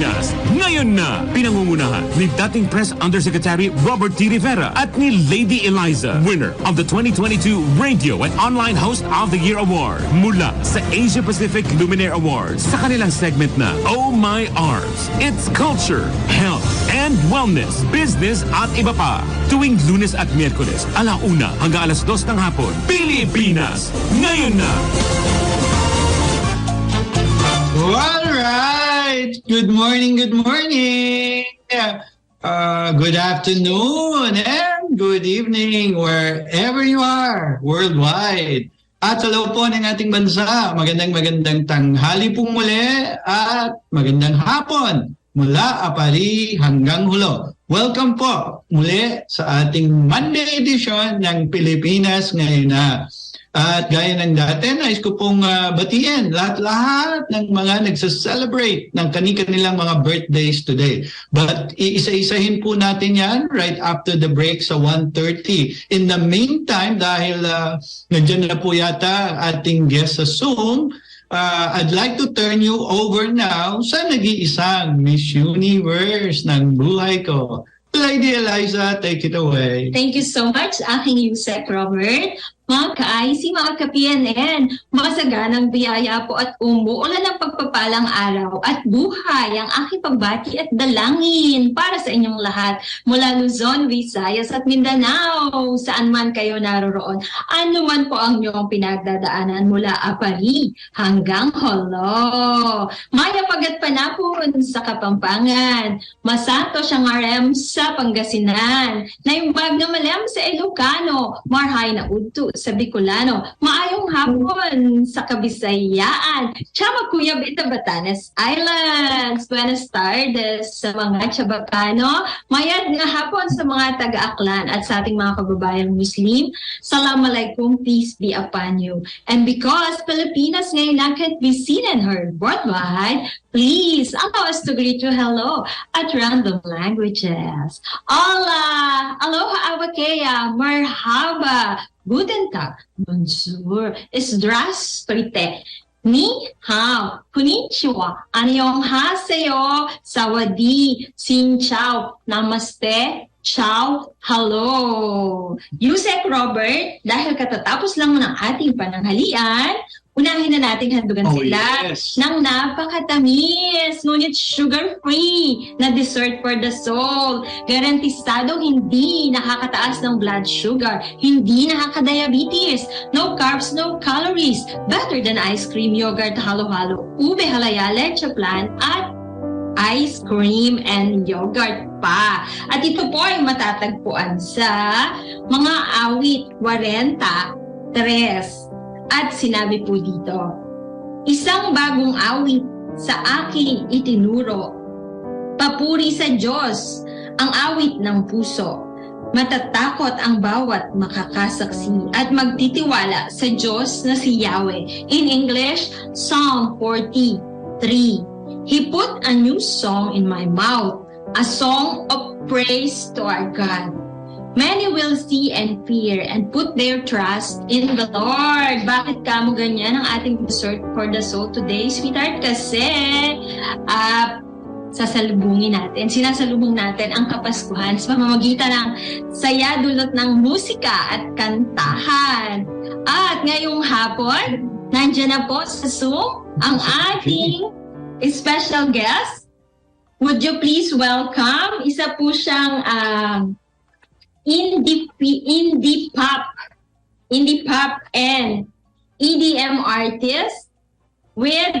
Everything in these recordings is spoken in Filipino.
Pilipinas, ngayon na! Pinangungunahan ni dating Press Undersecretary Robert T. Rivera at ni Lady Eliza, winner of the 2022 Radio and Online Host of the Year Award mula sa Asia Pacific Luminaire Awards sa kanilang segment na Oh My Arms. It's culture, health, and wellness, business at iba pa. Tuwing Lunes at Miyerkules, 1:00 hanggang 2:00 ng hapon. Pilipinas, ngayon na! Alright! Good morning, good morning! Good afternoon and good evening wherever you are worldwide. At sa loob po ng ating bansa, magandang tanghali pong muli at magandang hapon mula Apari hanggang Hulo. Welcome po muli sa ating Monday edition ng Pilipinas ngayon na. At gaya ng dati, nais ko pong batiin lahat ng mga nagsa-celebrate ng kanilang mga birthdays today. But iisa-isahin po natin yan right after the break sa 1:30. In the meantime, dahil nandiyan na po yata ating guest sa Zoom, I'd like to turn you over now sa nag-iisang Miss Universe ng buhay ko. Lady Eliza, take it away. Thank you so much, aking Yusek Robert. Mga ka-IC, mga ka-PNN, masaganang biyaya po at umuulan ng pagpapalang araw at buhay ang aking pagbati at dalangin para sa inyong lahat mula Luzon, Visayas at Mindanao, saan man kayo naroroon. Ano man po ang inyong pinagdadaanan mula Apari hanggang Holo. Maya pagat panapon sa Kapampangan, masato siyang RM sa Pangasinan, naimbag na malam sa Ilocano, marhay na udto sa Bicolano, maayong hapon sa Kabisayaan, Chama Kuya Bita Batanes Islands, buenas tardes sa mga Chabacano, mayad nga hapon sa mga taga-Aklan at sa ating mga kababayang Muslim. Assalamualaikum, peace be upon you. And because Pilipinas ngayon na can't be seen and heard worldwide, please allow us to greet you hello at random languages. Hola, aloha awakea, marhaba, guten tag, bonjour, zdravstvuyte, ni hao, konnichiwa, annyeonghaseyo, sawadi, xin chào, namaste, ciao, hello. Yusek Robert, dahil katatapos lang ng ating pananghalian, unahin na nating handugan sila ng napakatamis, ngunit sugar-free na dessert for the soul. Garantisadong hindi nakakataas ng blood sugar, hindi nakaka-diabetes, no carbs, no calories, better than ice cream, yogurt, halo-halo, ube halaya, leche plan, at ice cream and yogurt pa. At ito po ay matatagpuan sa mga awit 43. At sinabi po dito, isang bagong awit sa aking itinuro. Papuri sa Diyos ang awit ng puso. Matatakot ang bawat makakasaksi at magtitiwala sa Diyos na si Yahweh. In English, Psalm 43. He put a new song in my mouth, a song of praise to our God. Many will see and fear and put their trust in the Lord. Bakit kamo ganyan ang ating dessert for the soul today, sweetheart? Kasi sinasalubong natin ang Kapaskuhan sa pamamagitan ng saya dulot ng musika at kantahan. At ngayong hapon, nandiyan na po sa Zoom ang ating special guest. Would you please welcome? Isa po siyang indie pop and EDM artist with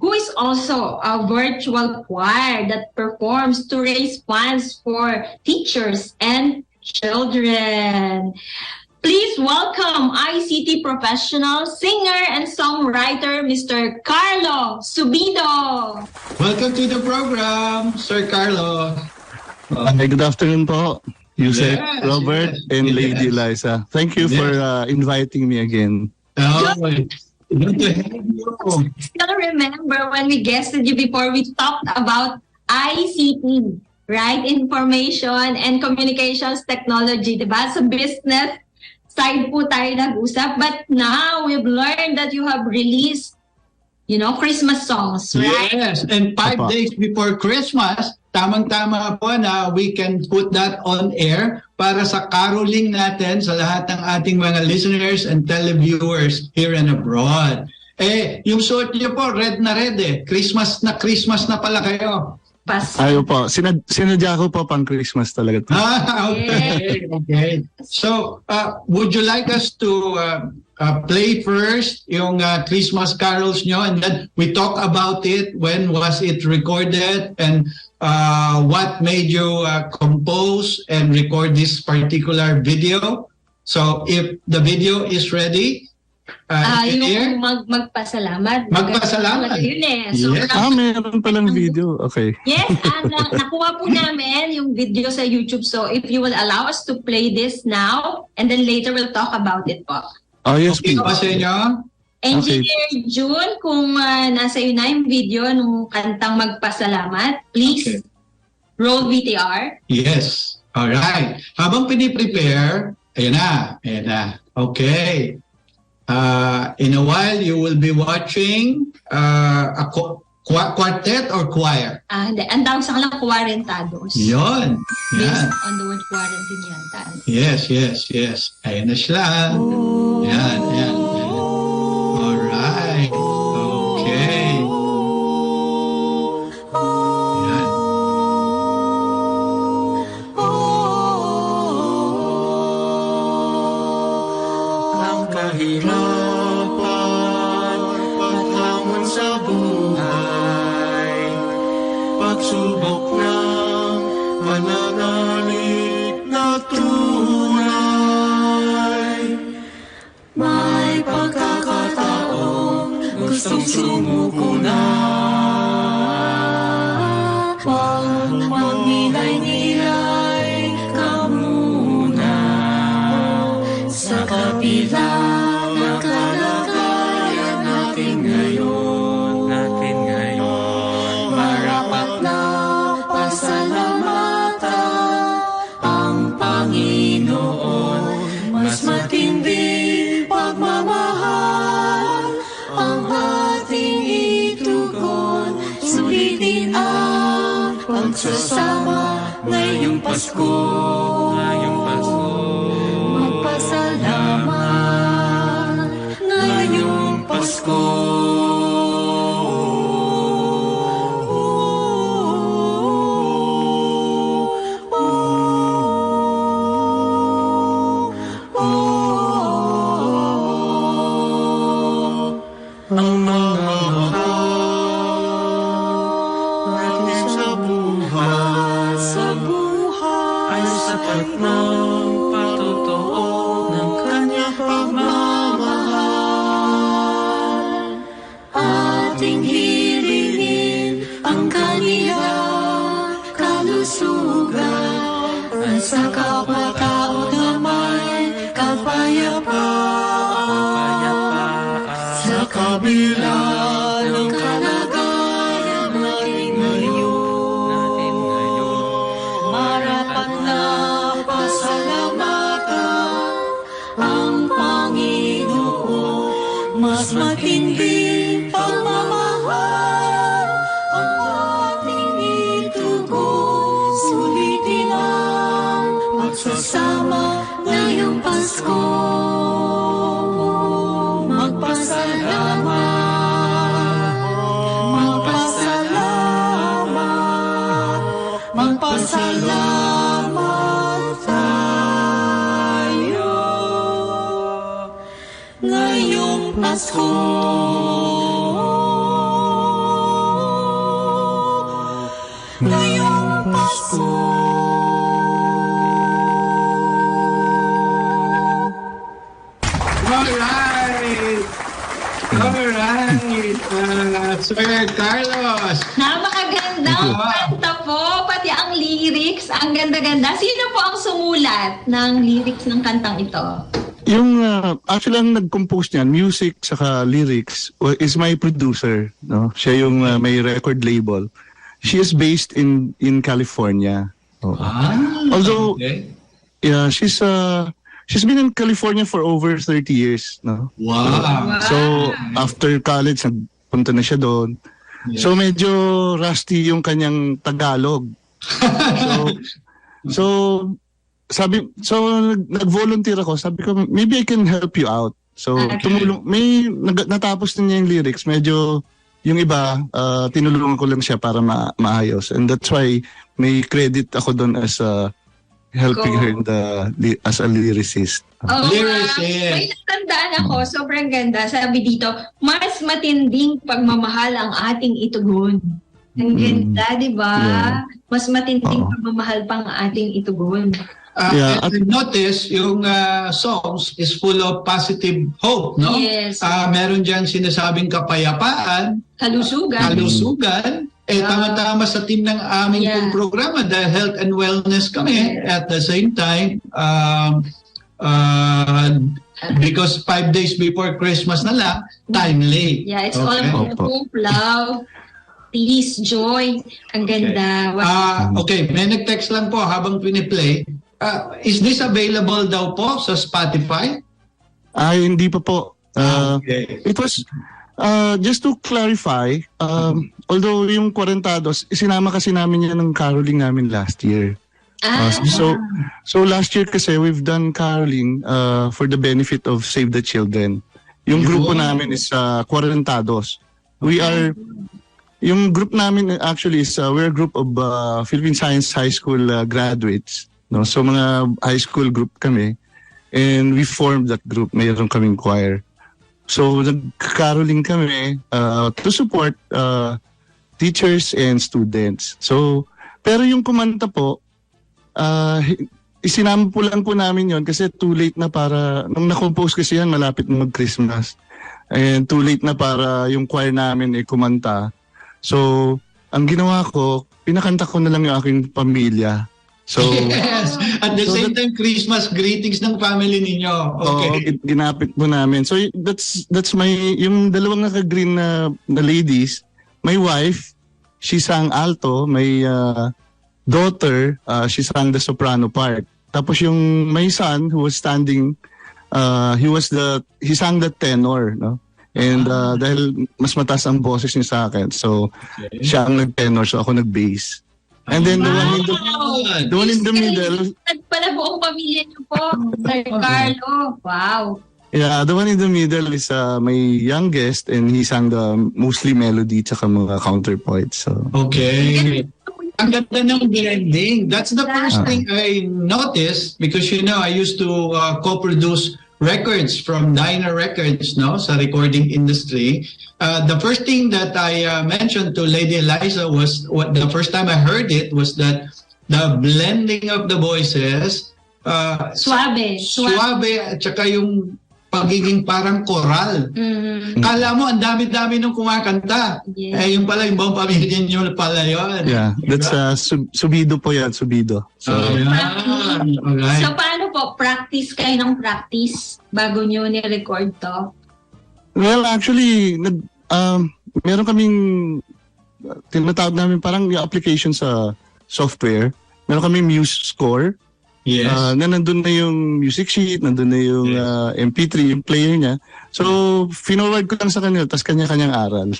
who is also a virtual choir that performs to raise funds for teachers and children. Please welcome ICT professional, singer, and songwriter, Mr. Carlo Subido. Welcome to the program, Sir Carlo. Good afternoon po. Yusek, Robert, and Lady Eliza. Thank you for inviting me again. Good to have you. Still remember when we guested you before, we talked about ICT, right? Information and Communications Technology, diba? Sa business side po tayo nag-usap. But now, we've learned that you have released Christmas songs, right? Yes, and 5 days before Christmas, tamang-tama po na we can put that on air para sa caroling natin sa lahat ng ating mga listeners and televiewers here and abroad. Yung suot niyo po, red na red Christmas na pala kayo. Ayo po, sinadya ko po pang Christmas talaga. Okay. So, would you like us to play first yung Christmas carols nyo, and then we talk about it, when was it recorded, and what made you compose and record this particular video? So, if the video is ready, yung magpasalamat. Yun So, yes. Meron palang video. Okay. Yes, nakuha po namin yung video sa YouTube. So if you will allow us to play this now, and then later we'll talk about it po. Yes, okay, please. Pa sa inyo? Engineer June, kung nasa iyo na yung video nung kantang Magpasalamat, please roll VTR. Yes. Alright. Habang piniprepare, ayan na. Okay. In a while, you will be watching a quartet or choir? Ang tawag sa kanila, quarentados. Yun. Based on the word quarantine yata. Yes. Ayan na sila. Yan. Alright. Okay. Yan. Ang kahirapan at hamon sa buhay, pagsubok ng pananalig na tunay. May pagkakataong gustong sumuko na, pag magnilay-nilay ka muna sa kabila ng kalagayan natin ngayon. Marapat na pasalamatan ang Panginoon. Mas matindi pagmamahal ang ating itugon. Sulitin ang pagsasama ngayong Pasko. Magpasalamat ngayong Pasko. Ang mga natin sa buhay ay sapat ng patotoo ng kanyang pagmamahal. Ating hilingin ang kaniyang kalusugan at sa kapwa-tao na may kapayapaan. Sa kabila ng kalagayan natin ngayon, marapat na pasalamatan ang Panginoon. Mas matinding pagmamahal ang ating itugon. Sulitin ang pagsasama ngayong Pasko. Magpasalamat tayo ngayong Pasko. Ngayong Pasko. Alright, Sir Carlos. Napakagandang kanta po, pati ang lyrics, ang ganda-ganda. Sino po ang sumulat ng lyrics ng kantang ito? Yung actually ang nag-compose niyan, music saka lyrics, is my producer, no? Siya yung may record label. She is based in California. Although yeah, she's been in California for over 30 years, no? Wow. So after college, nagpunta na siya doon. Yes. So medyo rusty yung kanyang Tagalog. So nag-volunteer ako. Sabi ko, maybe I can help you out. So tumulong, natapos na niya yung lyrics. Medyo yung iba, tinulungan ko lang siya para maayos. And that's why may credit ako doon as helping her as a lyricist. Lyricist. May natandaan ako, sobrang ganda. Sabi dito, mas matinding pagmamahal ang ating itugon. Ang ganda, di ba? Yeah. Mas matinding pagmamahal pang ating itugon. And notice, yung songs is full of positive hope, no? Yes. Meron dyan sinasabing kapayapaan, kalusugan, tama-tama sa team ng aming pong programa dahil health and wellness kami. At the same time, because 5 days before Christmas na lang, timely. Yeah, it's all about hope, love, peace, joy. Ang ganda. Okay, may nag-text lang po habang piniplay. Is this available daw po sa Spotify? Hindi pa po. Okay. It was, just to clarify, although yung Kwarentados, isinama kasi namin yan ng caroling namin last year. So last year kasi we've done caroling for the benefit of Save the Children. Yung grupo namin is Kwarentados. Yung group namin actually is we're a group of Philippine Science High School graduates. No, so mga high school group kami, and we formed that group. Mayroon kaming choir. So nag-caroling kami to support teachers and students. So pero yung kumanta po, isinama po lang po namin yon kasi too late na para nung na-compose kasi yan malapit na mag-Christmas. And too late na para yung choir namin kumanta. So ang ginawa ko, pinakanta ko na lang yung aking pamilya. So, yes. At the same time, Christmas greetings ng family ninyo. Okay. Ginapit po namin. So, that's my, yung dalawang naka-green na ladies, my wife, she sang alto. My daughter, she sang the soprano part. Tapos yung my son, who was standing, he sang the tenor, no? And dahil mas mataas ang boses niya sa akin, so siya ang nag-tenor, so ako nag-bass. And then the one in the middle. Nagpala buong pamilya niyo po, Sir Carlo. Wow. Yeah, the one in the middle is my youngest, and he sang the mostly melody tsaka mga counterpoints. So. Okay. Ang ganda ng blending. That's the first thing I noticed because I used to co-produce records from Dyna Records, no, sa recording industry. The first thing that I mentioned to Lady Eliza was the first time I heard it was that the blending of the voices, suave at saka yung pagiging parang koral. Kala mo, ang dami-dami nung kumakanta. Yes. Yung pala, yung buong pamilya nyo pala yun. Yeah, that's subido po yan, subido. So, alright. So, paano po? Practice kayo ng practice bago nyo ni-record to? Well, actually, meron kaming tinatawag namin parang yung application sa software. Meron kaming MuseScore. Yes. Na nandun na yung music sheet, nandun na yung MP3, yung player niya. So, forward ko lang sa kanila, tapos kanya-kanyang aral.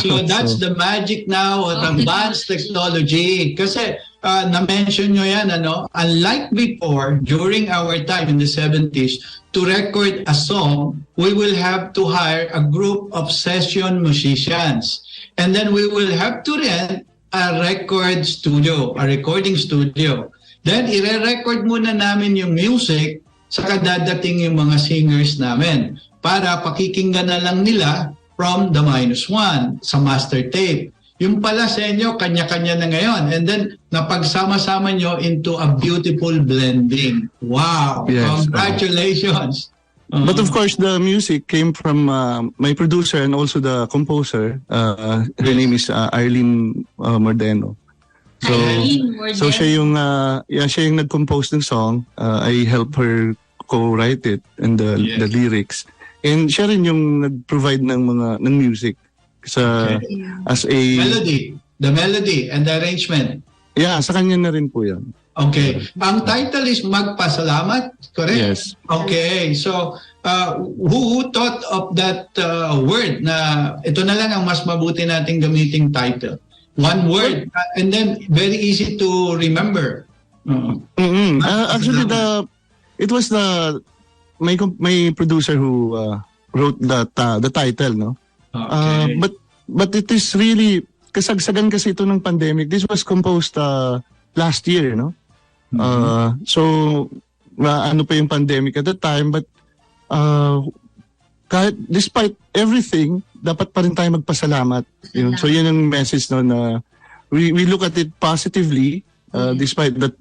So that's the magic now of advanced technology. Kasi na-mention nyo yan, unlike before, during our time in the 70s, to record a song, we will have to hire a group of session musicians. And then we will have to rent a recording studio. Then, ire-record muna namin yung music saka dadating yung mga singers namin para pakikinggan na lang nila from the -1 sa master tape. Yung pala sa inyo, kanya-kanya na ngayon. And then, napagsama-sama nyo into a beautiful blending. Wow! Yes, congratulations! But of course, the music came from my producer and also the composer. Her name is Arlene Mordeno. So siya yung nag-compose ng song. I helped her co-write it and the lyrics. And siya rin yung nag-provide ng music as a melody, the melody and the arrangement. Yeah, sa kanya na rin po 'yan. Okay. Ang title is Magpasalamat, correct? Yes. Okay. So, who thought of that word na ito na lang ang mas mabuti nating gamiting title? One word. And then, very easy to remember. Actually, it was my producer who wrote the title, no? Okay. But it is really kasagsagan kasi ito ng pandemic. This was composed last year, no? So ano pa yung pandemic at that time, but kahit despite everything, dapat pa rin tayo magpasalamat. Yun. So yun ang message, no, na we look at it positively despite that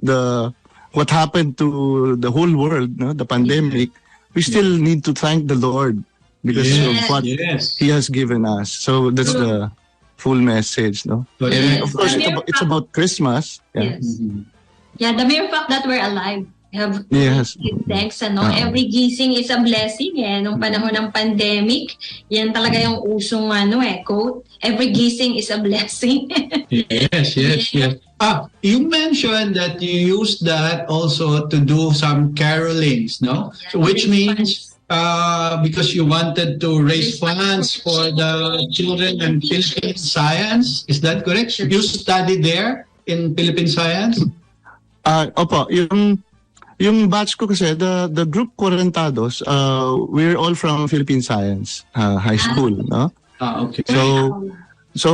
what happened to the whole world, no, the pandemic. We still need to thank the Lord because of what He has given us. So that's the full message, no? And of course, it's about Christmas. Yeah. Yes. Yeah, the mere fact that we're alive. Have give thanks, ano? Every gising is a blessing, nung panahon ng pandemic, yan talaga yung usong, quote. Every gising is a blessing. Yes. You mentioned that you used that also to do some carolings, no? Yeah, so which means because you wanted to raise funds for the children and Philippine science, is that correct? You studied there in Philippine science? Opo, yung batch ko kasi, the group Quarentados, we're all from Philippine Science High School, no? Okay. So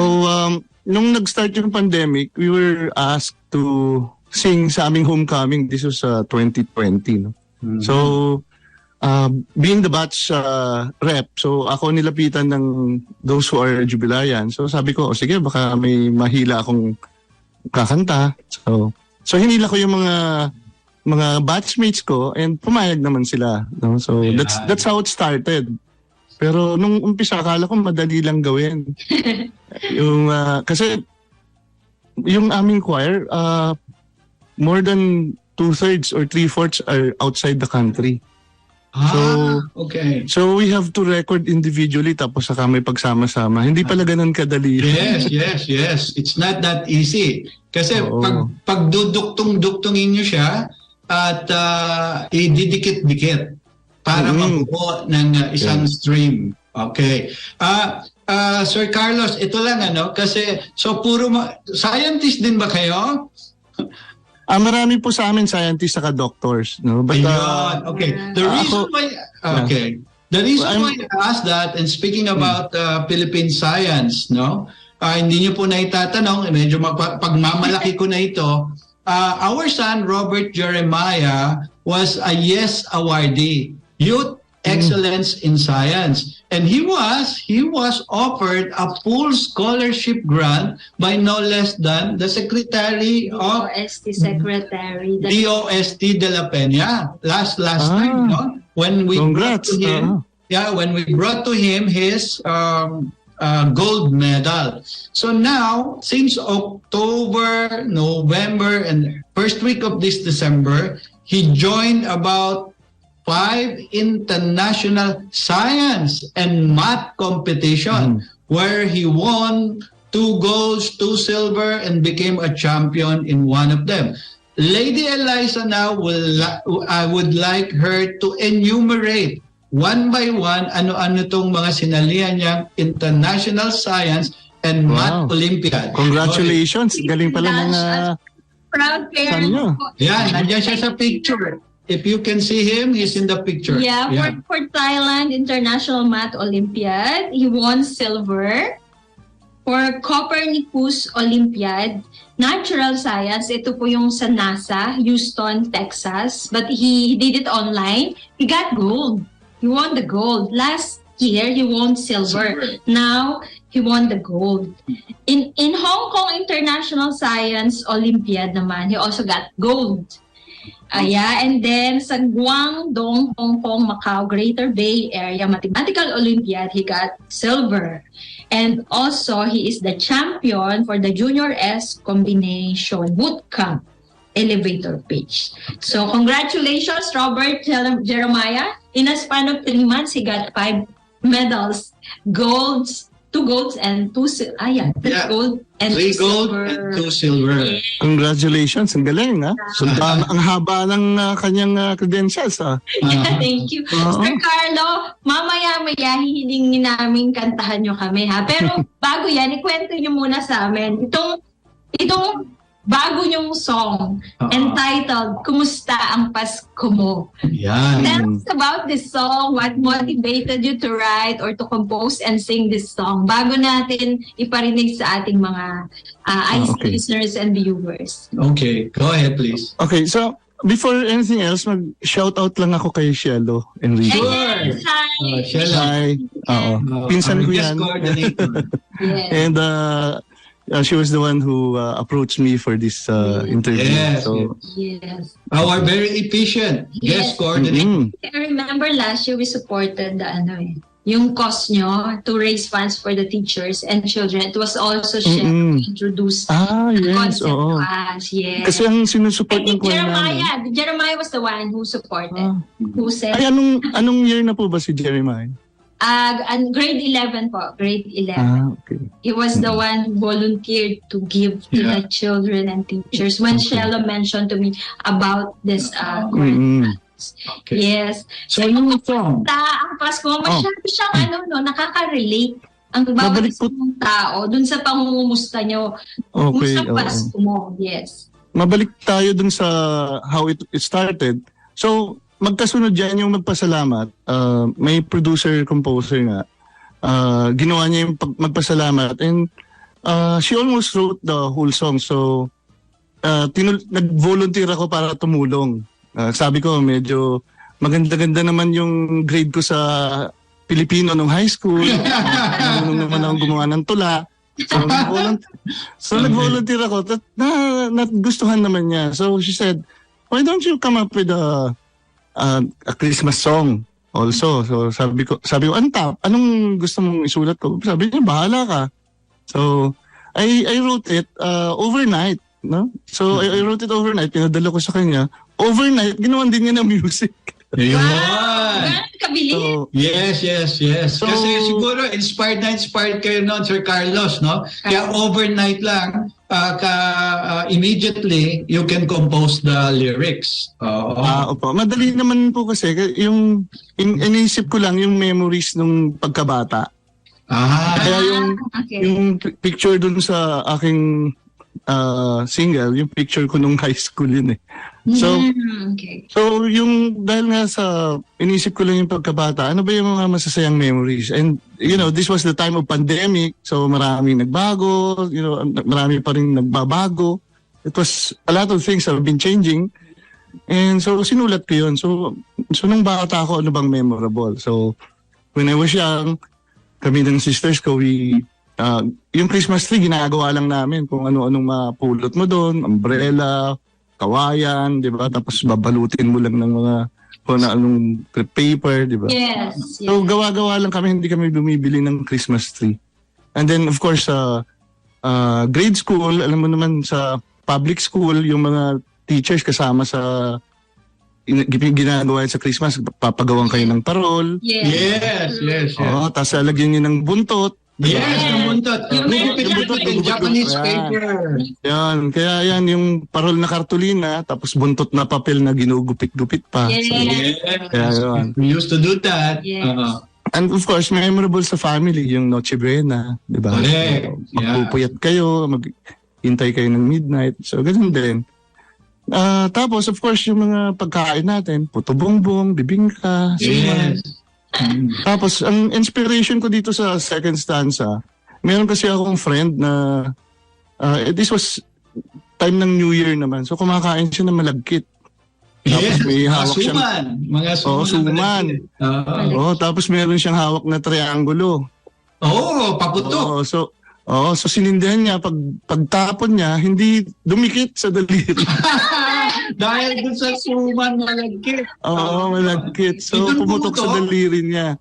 nung nag-start yung pandemic, we were asked to sing sa aming homecoming. This was 2020, no? So being the batch rep, so ako nilapitan ng those who are jubilayan. So sabi ko, sige, baka may mahila akong kakanta. So hinila ko yung mga batchmates ko and pumayag naman sila, no? So that's how it started. Pero nung umpisa, akala ko madali lang gawin. Yung kasi yung aming choir, more than 2/3 or 3/4 are outside the country. Okay. So we have to record individually tapos saka may pagsama-sama. Hindi pala ganun kadali. Yes. It's not that easy. Kasi pag duduktong-duktongin nyo siya at ididikit-dikit para mabuo ng isang stream. Okay. Sir Carlos, ito lang kasi so puro scientist din ba kayo? Marami po sa amin scientists saka doctors, no? But okay. The reason why the reason why I asked that, and speaking about Philippine science, no? Hindi niyo po na itatanong, medyo pagmamalaki ko na ito. Our son Robert Jeremiah was a YES awardee, Youth Excellence in Science, and he was offered a full scholarship grant by no less than the Secretary of DOST de la Peña last time, no? When we brought to him, when we brought to him his gold medal. So now, since October, November, and first week of this December, he joined about 5 international science and math competition where he won 2 golds, 2 silver, and became a champion in one of them. Lady Eliza now I would like her to enumerate one by one ano-ano tong mga sinalihan niyang international science and math Olympiad. Congratulations! Galing pala ng proud parent. Yeah, nandiyan siya sa picture. If you can see him, he's in the picture. Yeah, for Thailand International Math Olympiad, he won silver. For Copernicus Olympiad, Natural Science, ito po yung sa NASA, Houston, Texas. But he did it online. He got gold. He won the gold. Last year, he won silver. Now, he won the gold. In Hong Kong International Science Olympiad naman, he also got gold. And then sa Guangdong, Hong Kong, Macau, Greater Bay Area Mathematical Olympiad, he got silver. And also, he is the champion for the Junior S Combination Bootcamp elevator pitch. So, congratulations, Robert Jeremiah. In a span of 3 months, he got 5 medals, golds, 2 2 golds and 2 gold and 3 2 gold silver. and 2 silver. Yeah. Congratulations, ang galing, ha? So, ang haba ng kanyang credentials, ha? Thank you. Sir Carlo, mamaya-maya hihilingin namin kantahan nyo kami, ha? Pero bago yan, ikwento nyo muna sa amin. Itong bago nyong song entitled, Kumusta ang Pasko Mo? Yan. Tell us about this song. What motivated you to write or to compose and sing this song? Bago natin iparinig sa ating mga IC listeners and viewers. Okay, go ahead please. Okay, so before anything else, mag-shoutout lang ako kay Cielo Enrique. Sure. Hi. Hi. Pinsan ko yan. Yes. And she was the one who approached me for this interview. Yes, So, Yes. Our very efficient guest coordinator. I remember last year we supported the yung cause nyo to raise funds for the teachers and children. It was also shared to introduce the yes, concept to us. Yes. Kasi ang sinusupport I ng think choir namin. Jeremiah was the one who supported. Who said, Ay, anong year na po ba si Jeremiah? grade 11 po. Grade 11. Okay. He was the one who volunteered to give to the children and teachers. When Shella mentioned to me about this Okay. Yes. So yung song. Ang Pasko, masyado siyang nakaka-relate ang bawat isang tao dun sa pangungumusta nyo. Okay. Sa Pasko mo. Yes. Mabalik tayo dun sa how it started. So, magkasunod dyan yung magpasalamat. May producer-composer nga. Ginawa niya yung magpasalamat. And she almost wrote the whole song. So, nag-volunteer ako para tumulong. Sabi ko, medyo maganda-ganda naman yung grade ko sa Pilipino nung high school. Nung naman akong gumawa ng tula. So, nag-volunteer ako. Nagustuhan naman niya. So, she said, why don't you come up with a Christmas song also? So, sabi ko, anong gusto mong isulat ko? Sabi niya, bahala ka. So, I wrote it overnight. No? So, I wrote it overnight. Pinadala ko sa kanya. Overnight, ginawan din niya ng music. Ayun. Kabilis. So, yes. So, kasi siguro inspired kayo noon, Sir Carlos, no? Kaya overnight lang, immediately, you can compose the lyrics. Opo. Madali naman po kasi, yung inisip ko lang yung memories nung pagkabata. Kaya yung picture dun sa aking single, yung picture ko nung high school yun eh. So, so yung dahil nga sa inisip ko lang yung pagkabata, ano ba yung mga masasayang memories? And this was the time of pandemic, so maraming nagbago, marami pa rin nagbabago. It was a lot of things have been changing. And so sinulat ko yun. So nung bata ako, ano bang memorable? So when I was young, kami ng sisters ko, yung Christmas tree, ginagawa lang namin kung ano-anong mapulot mo doon, umbrella, kawayan, di ba? Tapos babalutin mo lang ng mga kung anong paper, di ba? Yes. So gawa-gawa lang kami, hindi kami bumibili ng Christmas tree. And then of course, grade school, alam mo naman sa public school, yung mga teachers kasama sa ginagawa sa Christmas, papagawan kayo ng parol. Yes. Tapos lagyan nyo ng buntot. Yes, ng buntot. Yung Japanese paper. Yan, kaya yan yung parol na kartulina, tapos buntot na papel na ginugupit-gupit pa. Yes. Kaya yun. We used to do that. Yes. And of course, memorable sa family, yung Noche Buena, di ba? Correct. Magpupuyat kayo, maghintay kayo ng midnight. So, ganun din. Tapos, of course, yung mga pagkain natin, puto bongbong, bibingka, Yes. Tapos, ang inspiration ko dito sa second stanza, meron kasi akong friend na, this was time ng New Year naman. So, kumakain siya ng malagkit. Tapos may hawak siyang... Mga suman. Tapos meron siyang hawak na triangulo. Paputok. So sinindihan niya, pagtapon niya, hindi dumikit sa daliri. Dahil dun sa suman, malagkit. Malagkit. So pumutok sa daliri niya.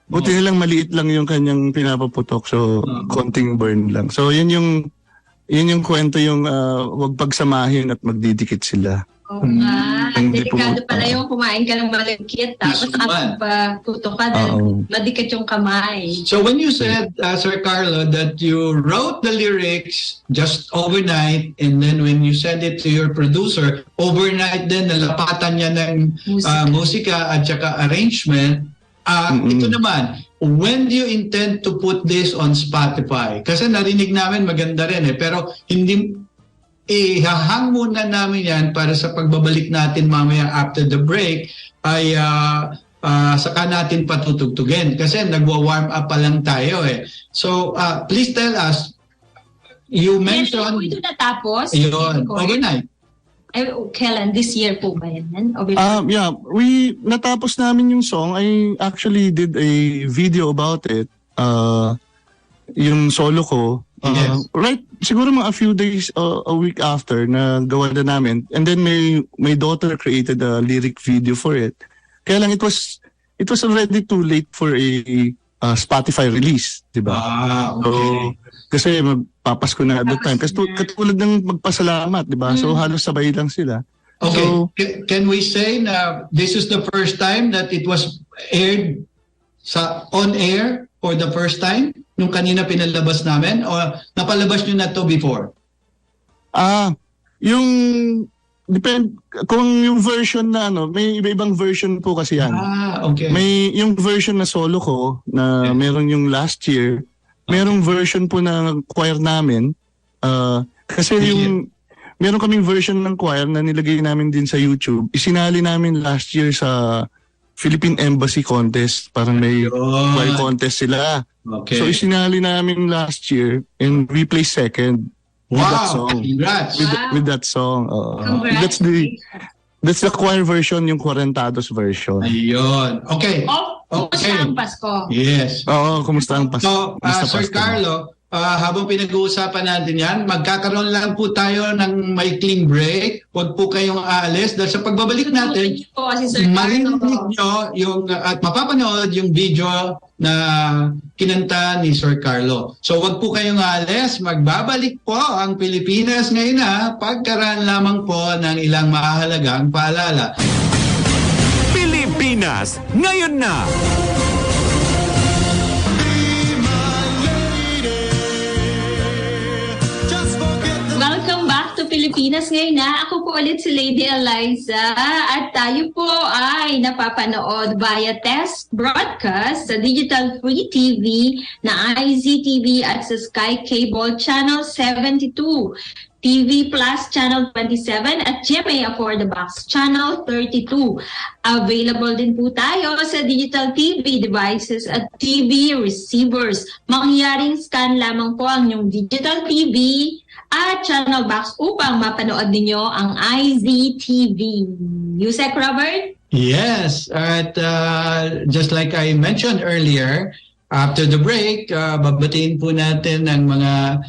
Buti nilang maliit lang yung kanyang pinapaputok. So konting burn lang. So yun yung kwento yung wag pagsamahin at magdidikit sila. Delikado pala yung kumain ka ng malagkit tapos tutok ka dahil madikit yung kamay. So when you said, Sir Carlo, that you wrote the lyrics just overnight and then when you send it to your producer, overnight din nalapatan niya ng musika at saka arrangement. Ito naman, when do you intend to put this on Spotify? Kasi narinig namin maganda rin pero hindi ihahang muna namin yan para sa pagbabalik natin mamaya after the break ay saka natin patutugtugin kasi nagwa-warm up pa lang tayo So please tell us, you mentioned ito natapos yun, overnight. Kailan? This year po ba yan? Yeah, natapos namin yung song. I actually did a video about it. Yung solo ko. Yes. Right, siguro mga a few days, a week after na gawa na namin. And then my daughter created a lyric video for it. Kaya lang it was already too late for a Spotify release, di ba? Okay. So, kasi magpapasko na at that time. Kasi katulad ng magpasalamat, di ba? So halos sabay lang sila. Okay, so, can we say na this is the first time that it was aired on air for the first time? Nung kanina pinalabas namin? O napalabas nyo na to before? Kung yung version na may iba-ibang version po kasi yan. Okay. May yung version na solo ko na meron yung last year. Merong version po na choir namin. Kasi meron kaming version ng choir na nilagay namin din sa YouTube. Isinali namin last year sa Philippine Embassy contest. Parang may choir contest sila. Okay. So isinali namin last year and we placed second. With that song. Congrats. With that song. That's the choir version, yung Quarentados version. Ayun. Okay. Kumusta ang Pasko? Yes. Oo, kumusta ang Pasko? So, Sir Carlo, habang pinag-uusapan natin yan, magkakaroon lang po tayo ng maikling break. Huwag po kayong aalis. Dahil sa pagbabalik natin, marinig nyo at mapapanood yung video na kinanta ni Sir Carlo. So huwag po kayong aalis. Magbabalik po ang Pilipinas ngayon pagkaraan lamang po ng ilang mahalagang paalala. Pilipinas, ngayon na! Welcome back to Pilipinas ngayon na. Ako po ulit si Lady Eliza at tayo po ay napapanood via test broadcast sa Digital Free TV na IZTV at sa Sky Cable Channel 72. TV Plus Channel 27 at GMA For the Box Channel 32. Available din po tayo sa digital TV devices at TV receivers. Mangyaring scan lamang po ang inyong digital TV at channel box upang mapanood ninyo ang IZTV. Yusek Robert? Yes, at just like I mentioned earlier, after the break, babatiin po natin ang mga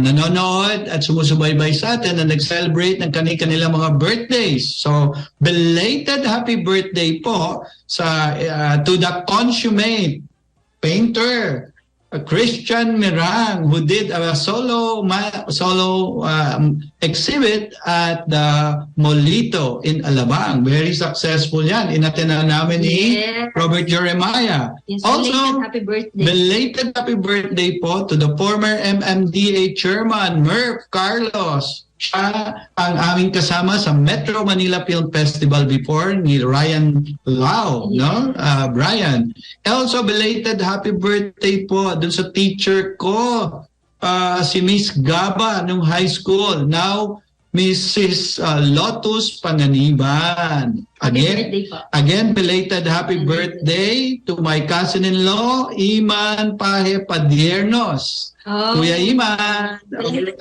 nanonood at sumusubaybay sa atin na nag-celebrate ng kanilang mga birthdays. So, belated happy birthday po to the consummate painter, Christian Mirang, who did a solo exhibit at the Molito in Alabang. Very successful yan. Inatenan namin ni Robert Jeremiah. Yes, also, belated happy birthday po to the former MMDA chairman, Merv Carlos. Siya ang aming kasama sa Metro Manila Film Festival before ni Ryan Lau, no? Brian. Also, belated happy birthday po dun sa teacher ko, si Miss Gaba nung high school. Now, Mrs. Lotus Panganiban. Again, belated happy birthday to my cousin-in-law, Iman Pahe Padiernos. Kuya Iman.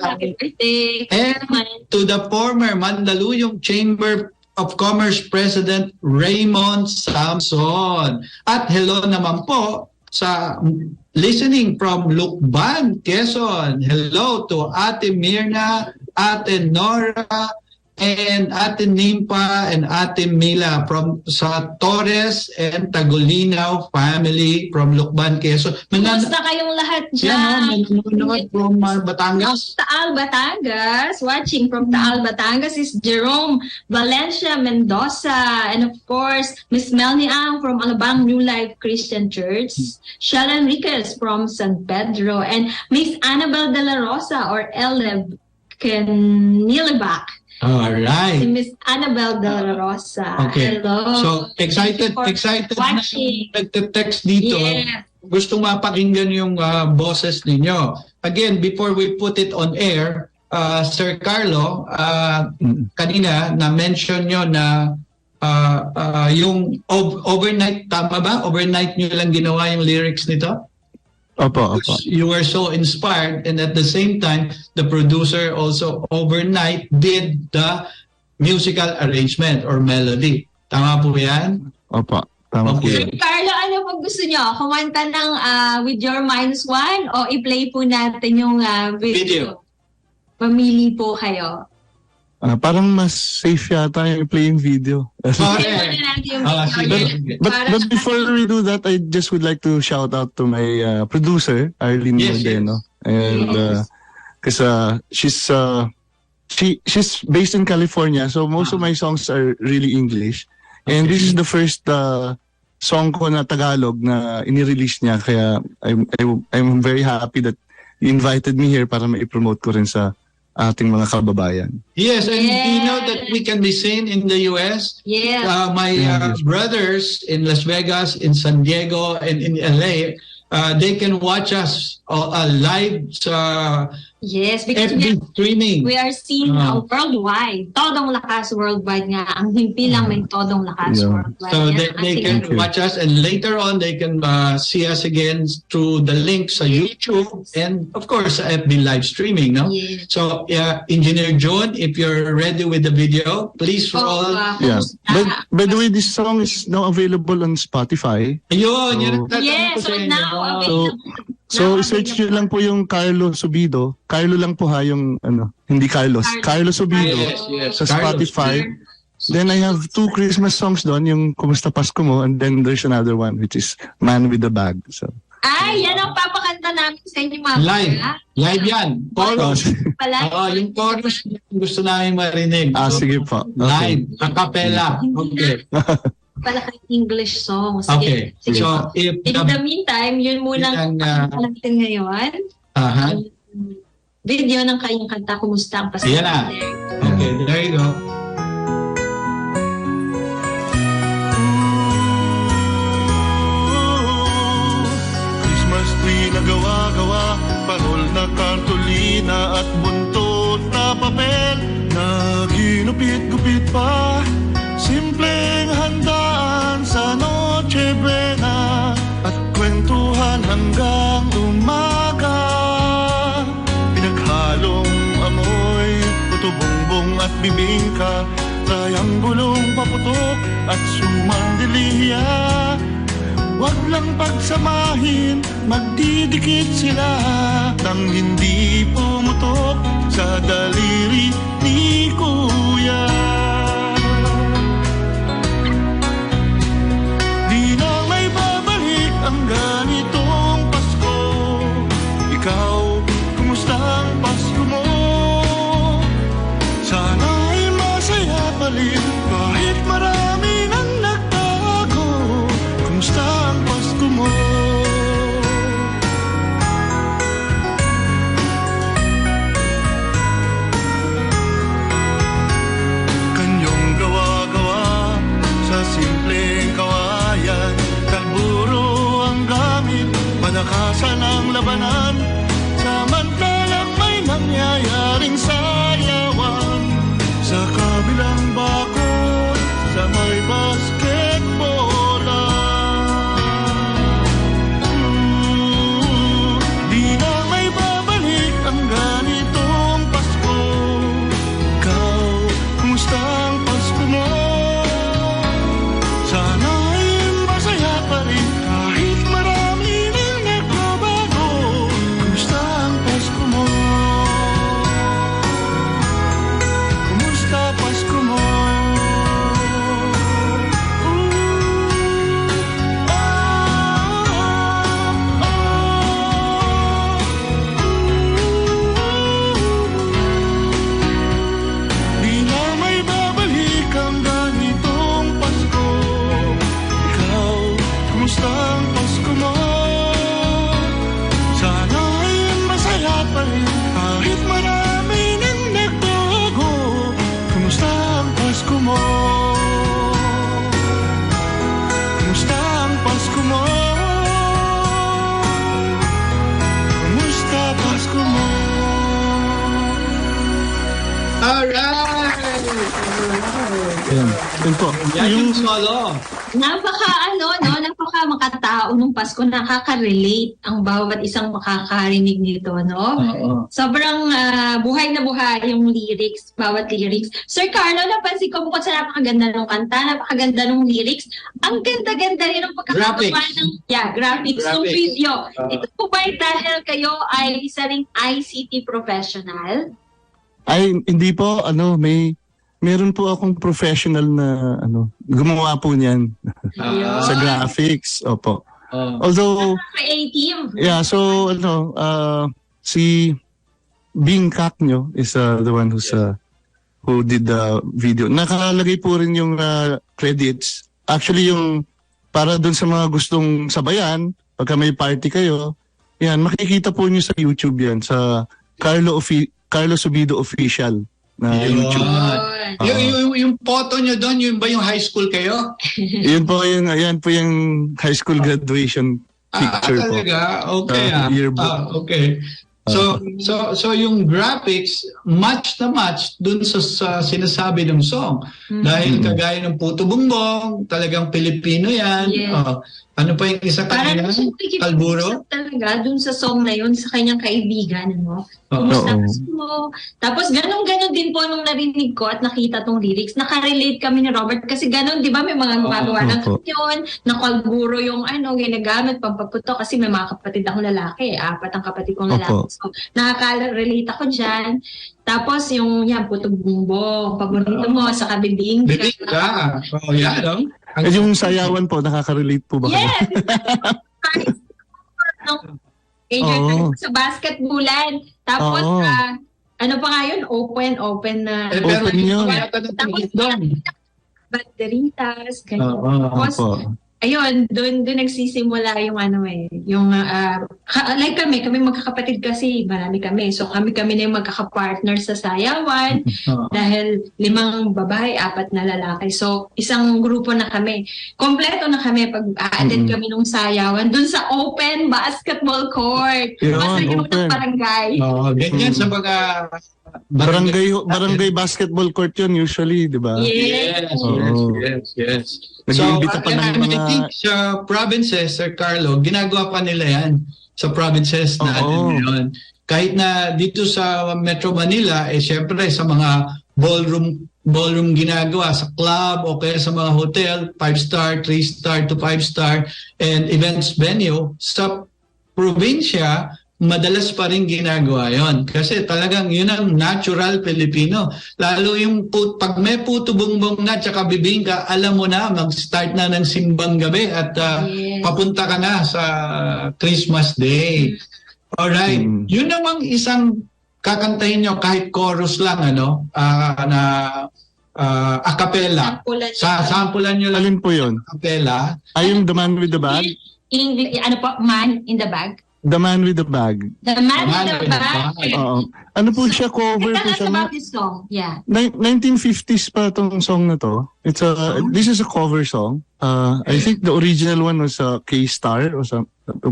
Happy birthday. And to the former Mandaluyong Chamber of Commerce President Raymond Samson. At hello naman po sa listening from Lukban, Quezon. Hello to Ate Mirna, Ate Nora, and Ate Nimpa and Ate Mila from sa Torres and Tagulinaw family from Lukban, Quezon. Kumusta kayong lahat Yan, dyan? from Batangas. Taal, Batangas. Watching from Taal, Batangas is Jerome Valencia Mendoza. And of course, Miss Melanie Ang from Alabang New Life Christian Church. Shella Enriquez from San Pedro. And Miss Annabel De La Rosa or Eleb Kenilibak. All Si right. Miss Annabel De La Rosa. Okay. Hello. So, excited For na watching. nagte-text dito. Yes. Gustong mapakinggan yung boses ninyo. Again, before we put it on air, Sir Carlo, kanina na-mention nyo na yung overnight, tama ba? Overnight nyo lang ginawa yung lyrics nito? Opo. You were so inspired, and at the same time, the producer also overnight did the musical arrangement or melody. Tama po yan? Opo. Tama po Okay. yun. Carlo, ano pag gusto nyo? Kumanta ng With Your -1 o i-play po natin yung video? Mamili po kayo. Parang mas safe yata yung playing video. Play muna natin yung video. Sige. But before we do that, I just would like to shout out to my producer, Arlene Yes, Modeno. And because she's based in California, so most of my songs are really English. And this is the first song ko na Tagalog na inirelease niya. Kaya I'm very happy that you invited me here para ma-promote ko rin sa ating mga kababayan. Yes, and you know that we can be seen in the US. Yes. My brothers in Las Vegas, in San Diego, and in LA, they can watch us live sa Yes, because FB streaming. we are seen worldwide. Todong lakas worldwide nga. Ang himpi lang may todong lakas Yeah. worldwide. So Yan they ang can ating- watch us, and later on they can see us again through the link sa YouTube and of course sa FB live streaming. No. Yes. So Engineer John, if you're ready with the video, please roll. Yeah. kumusta? By the way, this song is now available on Spotify. Ayun, yan ang tatanong Yes, ko sa so inyo. now available. So search nyo lang po yung Carlo Subido. Carlo lang po ha yung hindi Carlos. Carlo Subido Yes, sa Carlos. Spotify. Then I have 2 Christmas songs doon, yung Kumusta Pasko Mo, and then there's another one which is Man with the Bag. So Ay, yan ang papakanta namin sa inyo mga Live yan. Chorus. Pala. Yung chorus yung gusto namin marinig. sige po. Live, a cappella. Okay. Pala kayong English song. Okay. Sige. So, if In the meantime, yun munang Yun ang, natin ngayon. Aha. Video ng kayong kanta, Kumusta ang Pasko? Ayan na. Okay, there you go. Christmas tree na gawa-gawa, parol na kartolina at buntot na papel na ginupit-gupit pa. Simpleng handaan sa Noche Buena at kwentuhan hanggang umaga. Pinaghalong amoy, puto-bongbong at bibingka, trianggulong paputok at sumandiliya. Wag lang pagsamahin, magdidikit sila nang hindi pumutok sa daliri ni Kuya. Di na may babalik ang ganitong Pasko. Ikaw, kumusta ang Pasko mo? Sana'y masaya pa rin kahit marami nang nagtago. Kumusta ang Pasko mo? Yun po. Yan yung solo. Napaka makatao nung Pasko, nakaka-relate ang bawat isang makakarinig nito, no? Sobrang buhay na buhay yung lyrics, bawat lyrics. Sir Carlo, napansin ko bukod sa napakaganda ng kanta, napakaganda ng lyrics, ang ganda-ganda rin ng pagkakagawa ng graphics ng video. Ito po ba dahil kayo ay isa ring ICT professional? Ay, hindi po, meron po akong professional na gumawa po niyan sa graphics. Opo. Although Creative. yeah, so si Bing Kaknyo is the one who did the video. Nakalagay po rin yung credits. Actually yung para doon sa mga gustong sabayan, pagka may party kayo, yan, makikita po niyo sa YouTube yan, sa Carlo Subido Official na YouTube. Yung photo nyo doon, yun ba yung high school kayo? Yan po yung high school graduation picture po. Talaga? Okay. Yearbook. Okay. So yung graphics match na match dun sa sinasabi ng song. Dahil kagaya ng Puto Bumbong, talagang Pilipino yan. Yes. Ano pa yung isa kanina? Kalburo? Talaga, dun sa song na yun, sa kanyang kaibigan, Kumusta mo? Tapos ganon din po nung narinig ko at nakita tong lyrics, nakarelate kami ni Robert kasi ganon, di ba, may mga gumagawa ng kanyon, na kalburo yung ginagamit, pampaputo, kasi may mga kapatid akong lalaki, 4 ang kapatid kong lalaki. So, nakaka-relate ako dyan. Tapos yung Puto Bumbong, paborito mo, sa kabibing ka. Oh, yan, no? Yung sayawan po, nakaka-relate po ba kayo? Yes! Sa basketballan. Tapos, ano pa nga yun? Open na. Open yun. Tapos, banderitas, ganyan. Tapos, ayun, doon nagsisimula yung like kami magkakapatid kasi, marami kami. So kami na yung magkakapartner sa sayawan dahil 5 babae, 4 na lalaki. So isang grupo na kami. Kompleto na kami pag a-attend kami nung sayawan doon sa open basketball court. Basta yung barangay. Ganyan sa mga barangay basketball court yun usually, di ba? Yes. Nag-iimbita pa ng mga... I think sa provinces, Sir Carlo, ginagawa pa nila yan sa provinces natin ngayon. Kahit na dito sa Metro Manila, syempre sa mga ballroom ginagawa, sa club o kaya sa mga hotel, 5-star, 3-star to 5-star, and events venue, sa probinsya, madalas pa rin ginagawa yon kasi talagang yun ang natural Filipino. Lalo yung pag may Puto Bumbong na tsaka bibingka, alam mo na, mag-start na ng simbang gabi at papunta ka na sa Christmas Day. Alright. Yun namang isang kakantahin nyo kahit chorus lang, na a cappella. Sampulan nyo lang. Alin po yun? A cappella. Ay, yung The Man with the Bag? Man in the Bag? The Man with the Bag. The Man with the Bag. Ano po siya, cover po siya about this song. Yeah. 1950s pa itong song na to. This is a cover song. I think the original one was K-Star or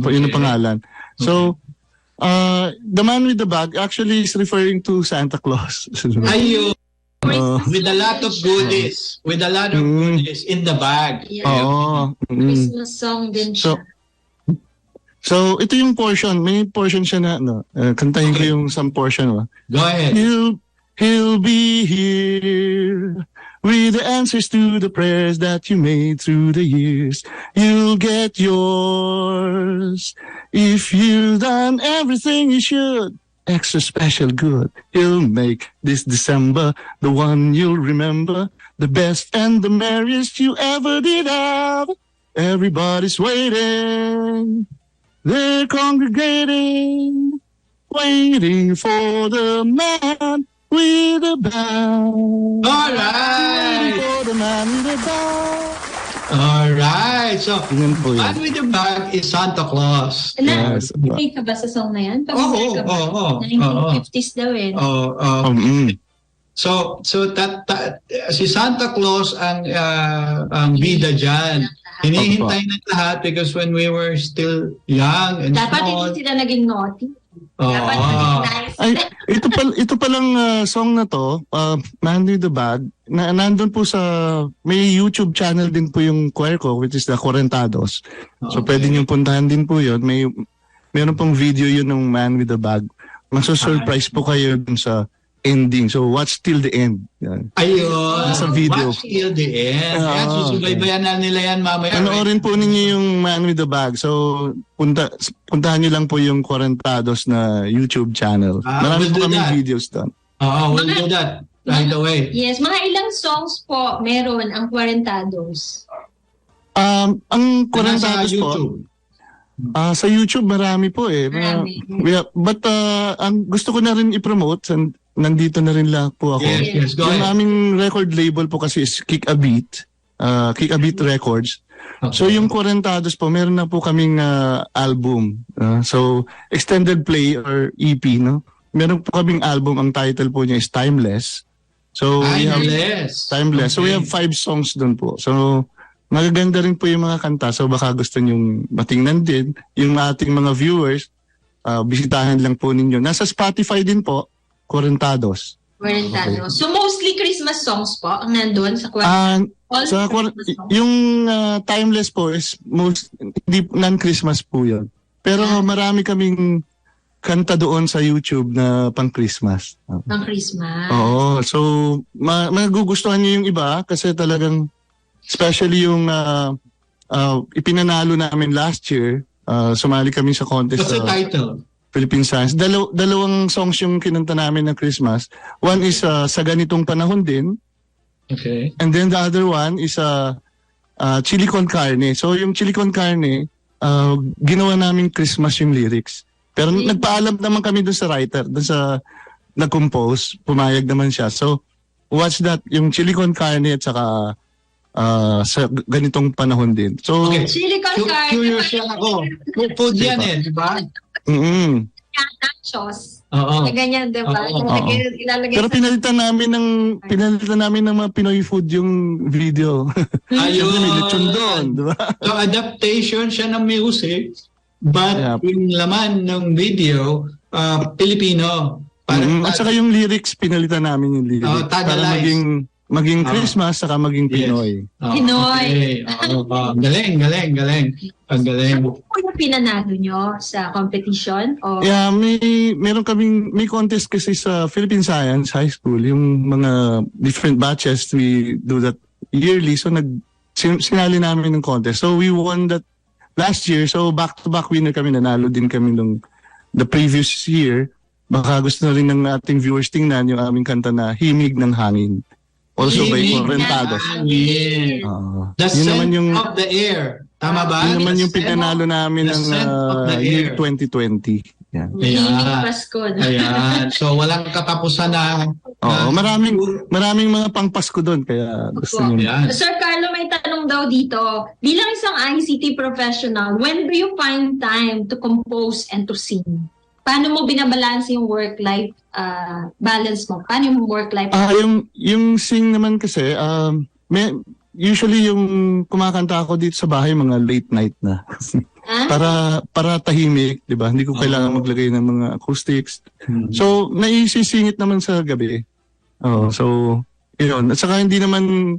yun ang pangalan. So, The Man with the Bag actually is referring to Santa Claus. Ayun. With a lot of goodies. With a lot of goodies in the bag. Yeah. Christmas song din siya. So, ito yung portion. May portion siya na, kantahin ko yung some portion. Go ahead. He'll be here with the answers to the prayers that you made through the years. You'll get yours if you've done everything you should. Extra special good. He'll make this December the one you'll remember, the best and the merriest you ever did have. Everybody's waiting. They're congregating, waiting for the man with the bag. All right. Waiting for the man with the bag. All right. So, Man with the Bag is Santa Claus. Yes. Narinig ka ba sa song na yan? Oo. 1950s daw eh. So si Santa Claus ang bida dyan. Hinihintay ng lahat because when we were still young and dapat small. hindi sila naging naughty. Dapat maging nice. Ay, ito palang song na to, Man with the Bag, nandun po sa, may YouTube channel din po yung choir ko, which is the Correntados. So pwede niyong puntahan din po yun. Meron pong video yun ng Man with the Bag. Maso-surprise po kayo dun sa ending. So watch till the end. Yan. Ayun. Nasa video. Watch till the end. Yan, susubaybayan na nila yan mamaya. Panoorin po ninyo yung Man with the Bag. So puntahan nyo lang po yung Correntados na YouTube channel. Marami we'll po do kami that. videos doon. We'll do that right away. Yes, mga ilang songs po meron ang Quarentados? Ang Nasa Correntados po, YouTube. sa YouTube marami po eh. Marami. But ang gusto ko na rin i-promote, nandito na rin lang po ako. Yes, go Yung ahead. aming record label po kasi is Kick a Beat Records. Okay. So yung Correntados po, meron na po kaming album. So extended play or EP, no? Meron po kaming album, ang title po niya is Timeless. So we have Timeless. So we have 5 songs doon po. So magaganda rin po yung mga kanta. So baka gusto nyong matingnan din. Yung ating mga viewers, bisitahan lang po ninyo. Nasa Spotify din po, Correntados. Quarentados. So mostly Christmas songs po ang nandun sa Quarentados? Yung Timeless po is hindi non-Christmas po yun. Pero marami kaming kanta doon sa YouTube na pang-Christmas. Pang Christmas. Oo. So, magugustuhan niyo yung iba kasi talagang, especially yung ipinanalo namin last year, sumali kami sa contest. What's the title? Philippine Science. Dalawang songs yung kinanta namin ng Christmas. One is Sa Ganitong Panahon din. Okay. And then the other one is Chili con Carne. So yung Chili con Carne, ginawa namin Christmas yung lyrics. Pero nagpaalam naman kami dun sa writer, dun sa nag-compose, pumayag naman siya. So watch that, yung Chili con Carne at saka Sa Ganitong Panahon din. So, Okay. Chili con carne. Curious yan ako. Food yan di ba? Nachos. Oo. Na ganyan, di ba? Oo. Ilalagay pero sa... pinalitan namin ng mga Pinoy food yung video. Ayun. May lechon doon, di ba? So adaptation siya ng music, but Yep. yung laman ng video, Pilipino. At saka yung lyrics, pinalitan namin yung lyrics. Para tagalize. maging Christmas, saka maging Pinoy. Pinoy. Okay. Galing. Ang galing. Ano po yung pinanalo nyo sa competition? O... Yeah, may contest kasi sa Philippine Science High School, yung mga different batches, we do that yearly. So sinali namin ng contest. So we won that last year. So back-to-back winner kami, nanalo din kami nung the previous year. Baka gusto na rin ng ating viewers tingnan yung aming kanta na Himig ng Hangin. Also by Himig Correntados. Hangin. The Yun scent naman yung of the air. Tama ba? Yun naman yung The scent pinanalo namin the ng scent of the year air. 2020. Yan. Himig Pasko. No? Ayan. So walang katapusan na. Oo, maraming mga pang-Pasko doon kaya gusto Opo. niyo. Ayan. Sir Carlo, may tanong daw dito. Bilang isang ICT professional, when do you find time to compose and to sing? Paano mo binabalance yung work-life balance mo? Paano yung work-life? Yung sing naman kasi, usually yung kumakanta ako dito sa bahay mga late night na. para tahimik, 'di ba? Hindi ko kailangan maglagay ng mga acoustics. So, naisisingit naman sa gabi. So, yun. At saka hindi naman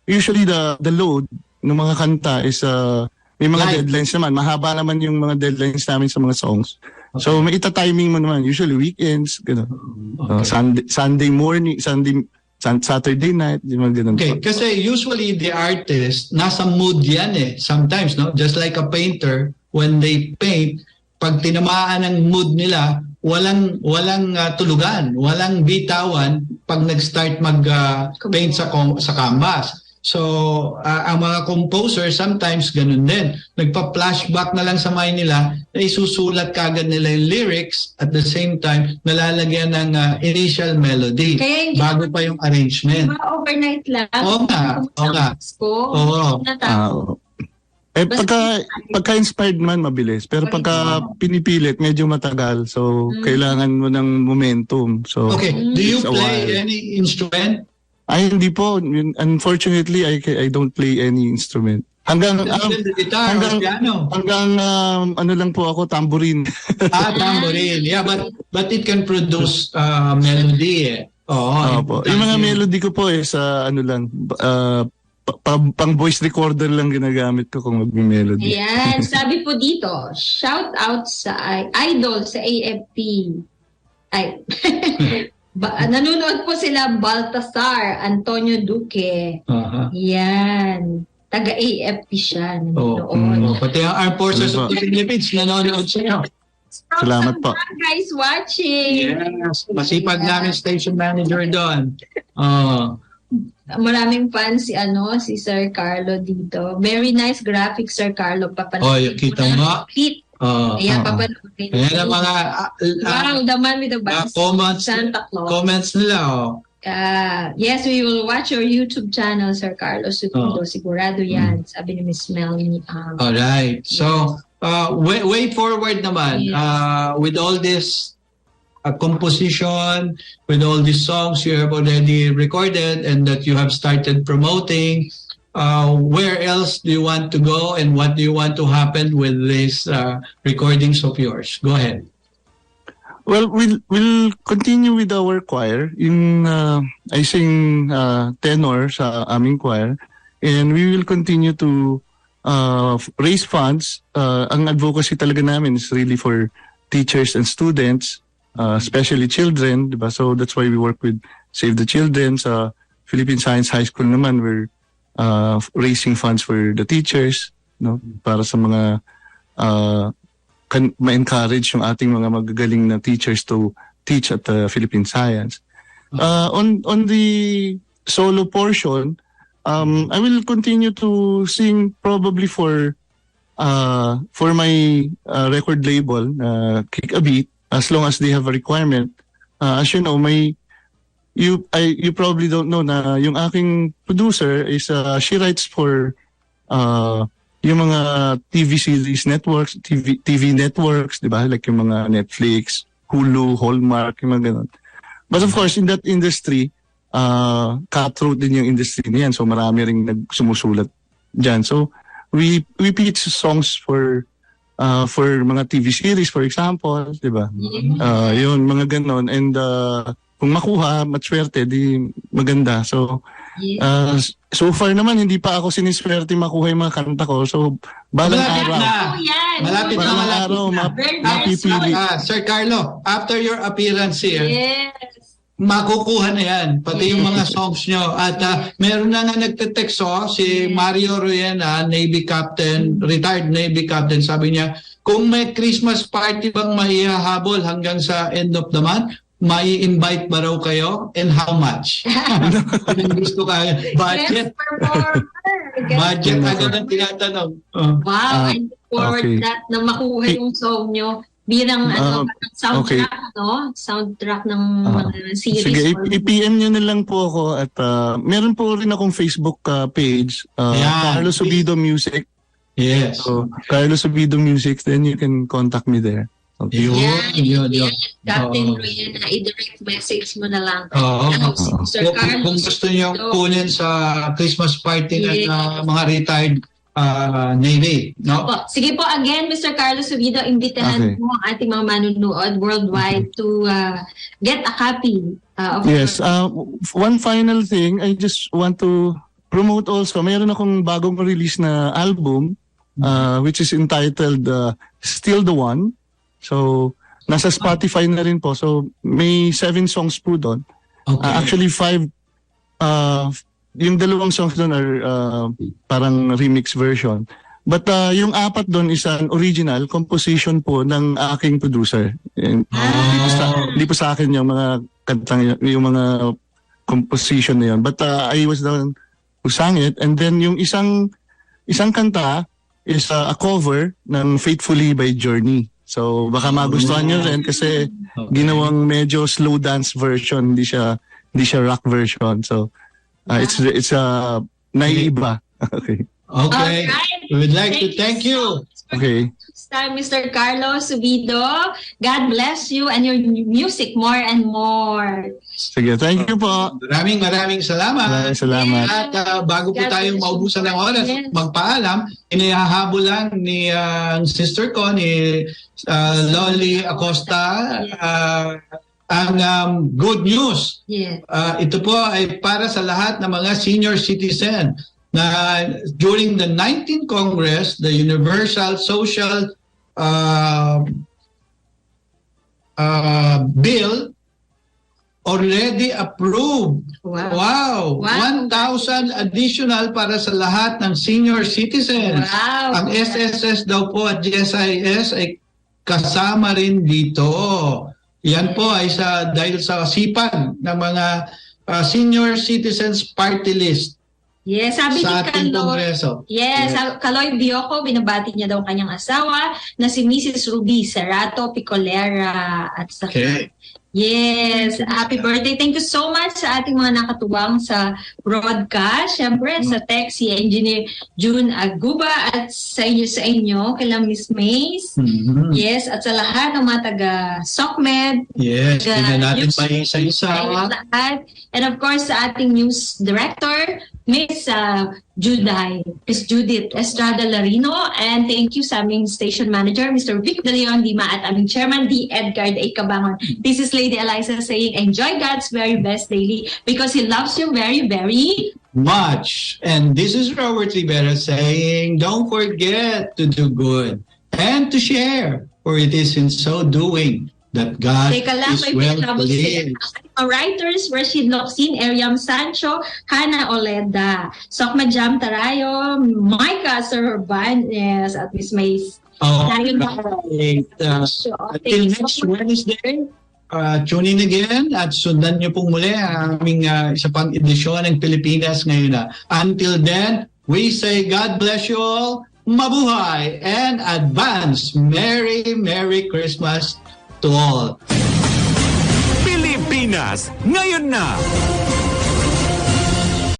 usually the load ng mga kanta is may mga deadlines naman. Mahaba naman yung mga deadlines namin sa mga songs. So, may ita-timing mo naman. Usually weekends, gano'n. Sunday morning, Saturday night, yung mga ganun. Okay, kasi usually the artist, nasa mood yan sometimes, no? Just like a painter, when they paint, pag tinamaan ang mood nila, walang tulugan, walang bitawan pag nag-start mag-paint sa canvas. So, ang mga composer sometimes ganun din. Nagpa-flashback na lang sa mind nila na isusulat kagad nila yung lyrics at the same time nalalagyan ng initial melody bago pa yung arrangement. Overnight lang. Oo nga. Oo. Pagka-inspired man, mabilis. Pero pagka pinipilit, medyo matagal. So, kailangan mo ng momentum. So, okay. Do you play any instrument? Ay, hindi po. Unfortunately, I don't play any instrument. Hanggang guitar or piano. Hanggang ano lang po ako, tambourine. Tambourine. Yeah, but it can produce melody eh. Opo. Yung mga melody ko po sa ano lang, pang voice recorder lang ginagamit ko kung mag-melody. Ayan, sabi po dito, shout out sa idol sa AFP. Ay, nanonood po sila Baltasar, Antonio Duque. Yan. Taga-AFP siya. Nanonood. Pati ang Armed Forces of the Philippines nanonood siya. Salamat po. Guys watching. Yes. Masipag namin station manager doon. Maraming fans si Sir Carlo dito. Very nice graphic, Sir Carlo. Papanood. Kita mo. Ayan, papanood. Ayan ang mga wow, the man with the box. Santa Claus. Comments nila. Yes, we will watch your YouTube channel, Sir Carlos Supido. Sigurado yan, sabi ni Miss Melanie. Alright. So, way forward naman. With all this composition, with all these songs you have already recorded and that you have started promoting, where else do you want to go and what do you want to happen with these recordings of yours? Go ahead. Well, we'll continue with our choir. I sing tenor sa aming choir, and we will continue to raise funds. Ang advocacy talaga namin is really for teachers and students, especially children, diba? So that's why we work with Save the Children. Sa Philippine Science High School naman, we're raising funds for the teachers, no, para sa mga ma-encourage yung ating mga magagaling na teachers to teach at Philippine Science. On the solo portion, I will continue to sing probably for my record label, Kick a Beat, as long as they have a requirement. As you know, you probably don't know na yung aking producer is she writes for yung mga TV series networks, TV networks, di ba? Like yung mga Netflix, Hulu, Hallmark, yung mga ganun. But of course, in that industry, cutthroat din yung industry niyan. So marami ring sumusulat dyan. So we pitch songs for mga TV series, for example, di ba? Yun, mga ganun. And kung makuha, matswerte, di maganda. So, so far naman, hindi pa ako siniswerte makuha yung mga kanta ko. So, balang araw. Malapit na. Mapipili. Sir Carlo, after your appearance here, makukuha na yan. Pati yung mga songs nyo. At meron na nga nagte-text si Mario Royena, Navy Captain, retired Navy Captain. Sabi niya, kung may Christmas party bang maihahabol hanggang sa end of the month, mai-invite ba raw kayo and how much? Kung gusto ka, budget. Budget agad ang tinatanong. Wow, I look forward that na makuha yung song nyo bilang soundtrack, no? Soundtrack ng mga series. Sige, i-PM nyo na lang po ako at meron po rin akong Facebook page, Carlos Subido Music. Yes. So, Carlos Subido Music, then you can contact me there. Okay. Yun. Captain Royena, i-direct message mo na lang. Sir Carlos, kung gusto niyo kunin sa Christmas party ng mga retired Navy. No? Sige po, again, Mr. Carlos Subido, imbitahan mo ang ating mga manunood worldwide to get a copy of one final thing, I just want to promote also, mayroon akong bagong release na album, which is entitled Still the One. So, nasa Spotify na rin po. So, may 7 songs po doon. Actually, 5. Yung 2 songs doon are parang remix version. But yung 4 doon is an original composition po ng aking producer. Hindi po sa akin yung mga kantang, yung mga composition na yun. But I was the one who sang it. And then yung isang kanta is a cover ng Faithfully by Journey. So baka magustuhan nyo rin kasi ginawang medyo slow dance version, hindi siya rock version. So it's naiiba. Okay. We would like to thank you. Okay. time, Mr. Carlos Subido. God bless you and your music more and more. Sige, thank you po. Maraming salamat. Maraming salamat. At bago po God tayo bless you. maubusan ng oras, Yes. magpaalam, inihahabol lang ni sister ko, ni Loli Acosta, ang good news. Yeah. Ito po ay para sa lahat ng mga senior citizen na during the 19th Congress, the Universal Social Bill already approved. Wow. 1,000 additional para sa lahat ng senior citizens. Wow. Ang SSS daw po at GSIS ay kasama rin dito. Yan po ay dahil sa sipag ng mga senior citizens party list. Yes, sabi Sa ni ating Kaloy. Kongreso. Yes, Kaloy Bioco, binabati niya daw kanyang asawa na si Mrs. Ruby Serrato Picolera at sa Okay. Yes, happy birthday. Thank you so much sa ating mga nakatuwang sa broadcast. Siyempre, sa tech, si Engineer June Aguba at sa inyo, kila Miss Mays. Mhm. Yes, at sa lahat ng mga taga-SOCMED. Yes, tingnan natin News- pa isa-isa. Ayun lahat. And of course, sa ating news director, Miss Miss Judith Estrada Larino. And thank you sa aming station manager, Mr. Vic De Leon Lima, at aming chairman, D. Edgar A. Cabangon. This is Lady Eliza saying, enjoy God's very best daily because He loves you very, very Much. And this is Robert Rivera saying, don't forget to do good and to share, for it is in so doing that God Teka lang, is may well pinabot pleased. mga writers, Rashid Locsin, Eriam Sancho, Hannah Oleda, Sokma Jam Tarayo, Micah Sir Urbanes, at Miss Mays. All Dahil- right. Until Thank you next so much. Wednesday, tune in again at sundan niyo pong muli ang aming isa pang edisyon ng Pilipinas ngayon na. Until then, we say God bless you all, mabuhay, and advance Merry, Merry Christmas to all. Pilipinas, ngayon na!